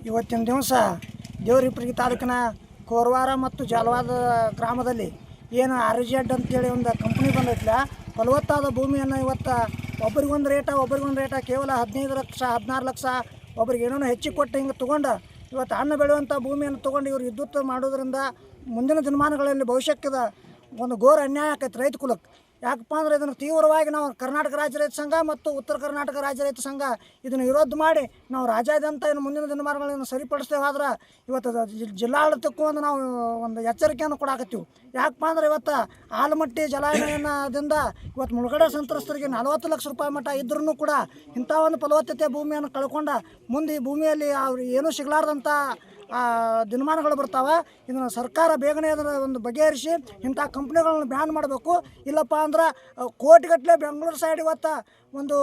ಇವತ್ತಿನ ದಿವಸ ದೇವರಿಪ್ಪರಿಗೆ ತಾಲೂಕಿನ ಕೋರವಾರ ಮತ್ತು ಜಾಲವಾದ ಗ್ರಾಮದಲ್ಲಿ ಏನು RZ ಅಂತೇಳಿ ಒಂದು ಕಂಪ್ನಿ ಬಂದೈತಿಲ್ಲ, ಫಲವತ್ತಾದ ಭೂಮಿಯನ್ನು ಇವತ್ತು ಒಬ್ರಿಗೊಂದು ರೇಟ ಕೇವಲ 15 ಲಕ್ಷ 16 ಲಕ್ಷ ಒಬ್ರಿಗೆ ಏನೋ ಹೆಚ್ಚಿಗೆ ಕೊಟ್ಟು ಹಿಂಗೆ ತೊಗೊಂಡು ಇವತ್ತು ಹಣ್ಣು ಬೆಳೆಯುವಂಥ ಭೂಮಿಯನ್ನು ತೊಗೊಂಡು ಇವರು ವಿದ್ಯುತ್ ಮಾಡೋದ್ರಿಂದ ಮುಂದಿನ ದಿನಮಾನಗಳಲ್ಲಿ ಭವಿಷ್ಯಕ್ಕದ ಒಂದು ಘೋರ ಅನ್ಯಾಯ ಆಕೈತೆ ರೈತ ಕುಲಕ್ಕೆ. ಯಾಕಪ್ಪ ಅಂದರೆ ಇದನ್ನು ತೀವ್ರವಾಗಿ ನಾವು ಕರ್ನಾಟಕ ರಾಜ್ಯ ರೈತ ಸಂಘ ಮತ್ತು ಉತ್ತರ ಕರ್ನಾಟಕ ರಾಜ್ಯ ರೈತ ಸಂಘ ಇದನ್ನು ವಿರೋಧ ಮಾಡಿ ನಾವು ರಾಜ್ಯಾದ್ಯಂತ ಇನ್ನು ಮುಂದಿನ ದಿನಮಾನಗಳನ್ನು ಸರಿಪಡಿಸ್ತೇವೆ. ಆದ್ರೆ ಇವತ್ತು ಜಿಲ್ಲಾಡಳಿತಕ್ಕೂ ನಾವು ಒಂದು ಎಚ್ಚರಿಕೆಯನ್ನು ಕೊಡಾಕತ್ತೀವಿ. ಯಾಕಪ್ಪ ಅಂದ್ರೆ ಇವತ್ತು ಆಲಮಟ್ಟಿ ಜಲಾನಯನದಿಂದ ಇವತ್ತು ಮುಳುಗಡೆ ಸಂತ್ರಸ್ತರಿಗೆ 40 ಲಕ್ಷ ರೂಪಾಯಿ ಮಟ್ಟ ಇದ್ರೂ ಕೂಡ ಇಂಥ ಒಂದು ಫಲವತ್ತತೆ ಭೂಮಿಯನ್ನು ಕಳ್ಕೊಂಡು ಮುಂದೆ ಈ ಭೂಮಿಯಲ್ಲಿ ಅವ್ರು ಏನೂ ಸಿಗಲಾರ್ದಂಥ ದಿನಮಾನಗಳು ಬರ್ತಾವೆ. ಇದನ್ನು ಸರ್ಕಾರ ಬೇಗನೆ ಅದರ ಒಂದು ಬಗೆಹರಿಸಿ ಇಂಥ ಕಂಪ್ನಿಗಳನ್ನ ಬ್ಯಾನ್ ಮಾಡಬೇಕು. ಇಲ್ಲಪ್ಪ ಅಂದ್ರೆ ಕೋಟಿಗಟ್ಟಲೆ ಬೆಂಗಳೂರು ಸೈಡ್ ಇವತ್ತು ಒಂದು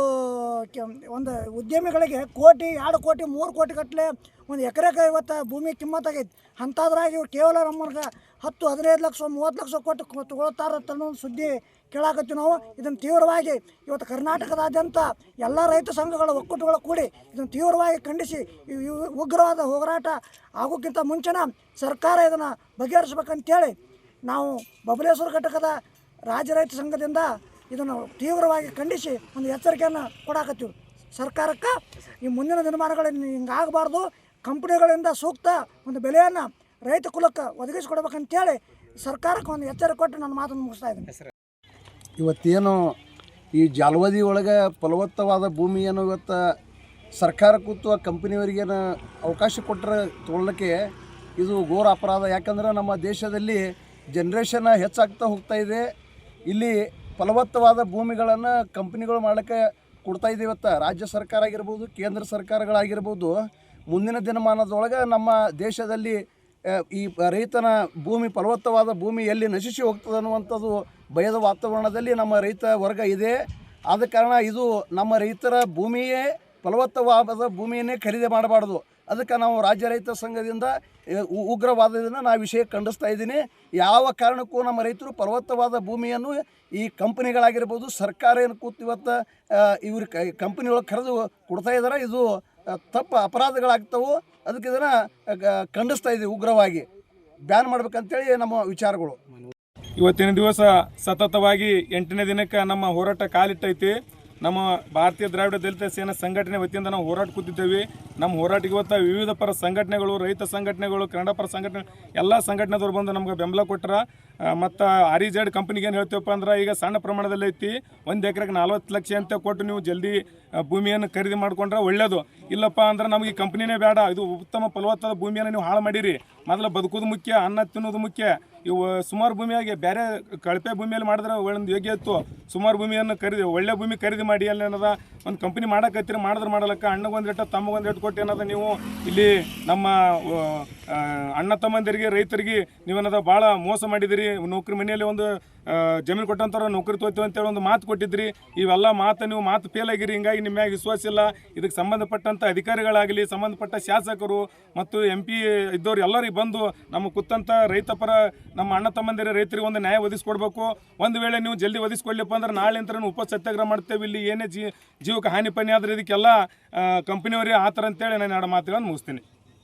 ಉದ್ಯಮಿಗಳಿಗೆ ಕೋಟಿ 2 ಕೋಟಿ 3 ಕೋಟಿ ಗಟ್ಟಲೆ ಒಂದು ಎಕರೆಗೆ ಇವತ್ತು ಭೂಮಿ ಕಿಮ್ಮತ್ತಾಗೈತಿ. ಅಂಥದ್ರಾಗಿ ಇವ್ರು ಕೇವಲ ನಮ್ಮನ್ನು 10 15 ಲಕ್ಷ 30 ಲಕ್ಷ ಕೊಟ್ಟು ತೊಗೊಳ್ತಾರಂತ ಅನ್ನೋ ಸುದ್ದಿ ಕೇಳಾಕತ್ತೀವಿ ನಾವು. ಇದನ್ನು ತೀವ್ರವಾಗಿ ಇವತ್ತು ಕರ್ನಾಟಕದಾದ್ಯಂತ ಎಲ್ಲ ರೈತ ಸಂಘಗಳ ಒಕ್ಕೂಟಗಳು ಕೂಡಿ ಇದನ್ನು ತೀವ್ರವಾಗಿ ಖಂಡಿಸಿ ಉಗ್ರವಾದ ಹೋರಾಟ ಆಗೋಕ್ಕಿಂತ ಮುಂಚೆನ ಸರ್ಕಾರ ಇದನ್ನು ಬಗೆಹರಿಸ್ಬೇಕಂತೇಳಿ ನಾವು ಬಬಲೇಶ್ವರ ಘಟಕದ ರಾಜ್ಯ ರೈತ ಸಂಘದಿಂದ ಇದನ್ನು ತೀವ್ರವಾಗಿ ಖಂಡಿಸಿ ಒಂದು ಎಚ್ಚರಿಕೆಯನ್ನು ಕೊಡಾಕತ್ತೀವಿ ಸರ್ಕಾರಕ್ಕೆ. ಈ ಮುಂದಿನ ದಿನಮಾನಗಳಲ್ಲಿ ಹಿಂಗಾಗಬಾರ್ದು, ಕಂಪ್ನಿಗಳಿಂದ ಸೂಕ್ತ ಒಂದು ಬೆಲೆಯನ್ನು ರೈತ ಕುಲಕ್ಕೆ ಒದಗಿಸಿಕೊಡ್ಬೇಕಂತೇಳಿ ಸರ್ಕಾರಕ್ಕೆ ಒಂದು ಎಚ್ಚರಿಕೆ ಕೊಟ್ಟು ನನ್ನ ಮಾತನ್ನು ಮುಗಿಸ್ತಾ ಇದ್ದೀನಿ. ಇವತ್ತೇನು ಈ ಜಾಲವಾದಿ ಒಳಗೆ ಫಲವತ್ತವಾದ ಭೂಮಿಯನ್ನು ಇವತ್ತು ಸರ್ಕಾರ ಕೂತು ಆ ಕಂಪನಿಯವರಿಗೇನು ಅವಕಾಶ ಕೊಟ್ಟರೆ ತೊಗೊಳ್ಳೋಕ್ಕೆ ಇದು ಘೋರ ಅಪರಾಧ. ಯಾಕಂದ್ರೆ ನಮ್ಮ ದೇಶದಲ್ಲಿ ಜನ್ರೇಷನ್ ಹೆಚ್ಚಾಗ್ತಾ ಹೋಗ್ತಾ ಇದೆ. ಇಲ್ಲಿ ಫಲವತ್ತವಾದ ಭೂಮಿಗಳನ್ನು ಕಂಪ್ನಿಗಳು ಮಾಡೋಕ್ಕೆ ಕೊಡ್ತಾ ಇದೆ. ಇವತ್ತು ರಾಜ್ಯ ಸರ್ಕಾರ ಆಗಿರ್ಬೋದು, ಕೇಂದ್ರ ಸರ್ಕಾರಗಳಾಗಿರ್ಬೋದು, ಮುಂದಿನ ದಿನಮಾನದೊಳಗೆ ನಮ್ಮ ದೇಶದಲ್ಲಿ ಈ ರೈತನ ಭೂಮಿ ಫಲವತ್ತವಾದ ಭೂಮಿ ಎಲ್ಲಿ ನಶಿಸಿ ಹೋಗ್ತದೆ ಅನ್ನುವಂಥದ್ದು ಭಯದ ವಾತಾವರಣದಲ್ಲಿ ನಮ್ಮ ರೈತ ವರ್ಗ ಇದೆ. ಆದ ಕಾರಣ ಇದು ನಮ್ಮ ರೈತರ ಭೂಮಿಯೇ ಫಲವತ್ತವಾದ ಭೂಮಿಯನ್ನೇ ಖರೀದಿ ಮಾಡಬಾರ್ದು. ಅದಕ್ಕೆ ನಾವು ರಾಜ್ಯ ರೈತ ಸಂಘದಿಂದ ಉಗ್ರವಾದದಿಂದ ನಾವು ವಿಷಯ ಖಂಡಿಸ್ತಾ ಇದ್ದೀನಿ. ಯಾವ ಕಾರಣಕ್ಕೂ ನಮ್ಮ ರೈತರು ಫಲವತ್ತವಾದ ಭೂಮಿಯನ್ನು ಈ ಕಂಪನಿಗಳಾಗಿರ್ಬೋದು, ಸರ್ಕಾರ ಏನು ಕೂತು ಇವತ್ತು ಇವ್ರ ಕಂಪನಿಗಳು ಕರೆದು ಕೊಡ್ತಾ ಇದ್ದಾರೆ. ಇದು ತಪ್ಪು ಅಪರಾಧಗಳಾಗ್ತವೆ. ಅದಕ್ಕೆ ಇದನ್ನು ಖಂಡಿಸ್ತಾ ಇದ್ದೀವಿ, ಉಗ್ರವಾಗಿ ಬ್ಯಾನ್ ಮಾಡ್ಬೇಕಂತೇಳಿ ನಮ್ಮ ವಿಚಾರಗಳು. ಇವತ್ತಿನ ದಿವಸ ಸತತವಾಗಿ 8ನೇ ದಿನಕ್ಕೆ ನಮ್ಮ ಹೋರಾಟ ಕಾಲಿಟ್ಟೈತಿ. ನಮ್ಮ ಭಾರತೀಯ ದ್ರಾವಿಡ ದಲಿತ ಸೇನಾ ಸಂಘಟನೆ ವತಿಯಿಂದ ನಾವು ಹೋರಾಟ ಕೂತಿದ್ದೇವೆ. ನಮ್ಮ ಹೋರಾಟಕ್ಕೆ ಇವತ್ತು ವಿವಿಧ ಪರ ಸಂಘಟನೆಗಳು, ರೈತ ಸಂಘಟನೆಗಳು, ಕನ್ನಡ ಪರ ಸಂಘಟನೆ ಎಲ್ಲ ಸಂಘಟನೆದವ್ರು ಬಂದು ನಮ್ಗೆ ಬೆಂಬಲ ಕೊಟ್ಟರ. ಮತ್ತು RZ ಕಂಪ್ನಿಗೆ ಏನು ಹೇಳ್ತೀವಪ್ಪ ಅಂದ್ರೆ ಈಗ ಸಣ್ಣ ಪ್ರಮಾಣದಲ್ಲಿ ಐತಿ, 1 ಎಕರೆಗೆ 40 ಲಕ್ಷ ಅಂತ ಕೊಟ್ಟು ನೀವು ಜಲ್ದಿ ಭೂಮಿಯನ್ನು ಖರೀದಿ ಮಾಡ್ಕೊಂಡ್ರೆ ಒಳ್ಳೆಯದು. ಇಲ್ಲಪ್ಪ ಅಂದ್ರೆ ನಮಗೆ ಈ ಕಂಪ್ನಿನೇ ಬೇಡ, ಇದು ಉತ್ತಮ ಫಲವತ್ತಾದ ಭೂಮಿಯನ್ನು ನೀವು ಹಾಳು ಮಾಡಿರಿ. ಮೊದಲು ಬದುಕೋದು ಮುಖ್ಯ, ಅನ್ನ ತಿನ್ನೋದು ಮುಖ್ಯ. ಇವು ಸುಮಾರು ಭೂಮಿಯಾಗಿ ಬೇರೆ ಕಳಪೆ ಭೂಮಿಯಲ್ಲಿ ಮಾಡಿದ್ರೆ ಒಂದು ಯೋಗ್ಯ ಇತ್ತು. ಸುಮಾರು ಭೂಮಿಯನ್ನು ಒಳ್ಳೆ ಭೂಮಿ ಖರೀದಿ ಮಾಡಿ ಅಲ್ಲಿ ಏನದ ಒಂದು ಕಂಪ್ನಿ ಮಾಡಕತ್ತೀರಿ, ಮಾಡಿದ್ರೆ ಮಾಡಲಕ್ಕ ಅಣ್ಣಗೊಂದು ರೇಟ ತಮ್ಮಗೊಂದು ರೇಟ್ ಕೊಟ್ಟು ಏನದ ನೀವು ಇಲ್ಲಿ ನಮ್ಮ ಅಣ್ಣ ತಮ್ಮಂದಿರಿಗೆ ರೈತರಿಗೆ ನೀವೇನದ ಭಾಳ ಮೋಸ ಮಾಡಿದಿರಿ. ನೌಕರಿ ಮನೆಯಲ್ಲಿ ಒಂದು ಜಮೀನು ಕೊಟ್ಟಂಥವ್ರು ನೌಕರಿ ತೋತೀವಿ ಅಂತೇಳಿ ಒಂದು ಮಾತು ಕೊಟ್ಟಿದ್ರಿ. ಇವೆಲ್ಲ ನೀವು ಮಾತು ಫೇಲ್ ಆಗಿರಿ. ಹಿಂಗಾಗಿ ನಿಮ್ಮ ಮ್ಯಾಗ ವಿಶ್ವಾಸ ಇಲ್ಲ. ಇದಕ್ಕೆ ಸಂಬಂಧಪಟ್ಟಂಥ ಅಧಿಕಾರಿಗಳಾಗಲಿ, ಸಂಬಂಧಪಟ್ಟ ಶಾಸಕರು ಮತ್ತು MP ಇದ್ದವ್ರು ಎಲ್ಲರಿಗೆ ಬಂದು ನಮ್ಮ ಕೂತಂಥ ರೈತ ಪರ ನಮ್ಮ ಅಣ್ಣ ತಮ್ಮಂದಿರ ರೈತರಿಗೆ ಒಂದು ನ್ಯಾಯ ಒದಗಿಸ್ಕೊಡ್ಬೇಕು. ಒಂದು ವೇಳೆ ನೀವು ಜಲ್ದಿ ಒದಗಿಸ್ಕೊಡ್ಲಿಪ್ಪ ಅಂದ್ರೆ ನಾಳೆ ಅಂತ ಉಪ ಸತ್ಯಾಗ್ರಹ ಮಾಡ್ತೇವೆ. ಇಲ್ಲಿ ಏನೇ ಜೀವಕ್ಕೆ ಹಾನಿ ಪನಿ ಆದರೆ ಇದಕ್ಕೆಲ್ಲ ಕಂಪನಿಯವರೇ ಆ ಥರ ಅಂತೇಳಿ ನಾನು 2 ಮಾತುಗಳನ್ನು ಮುಗಿಸ್ತೀನಿ.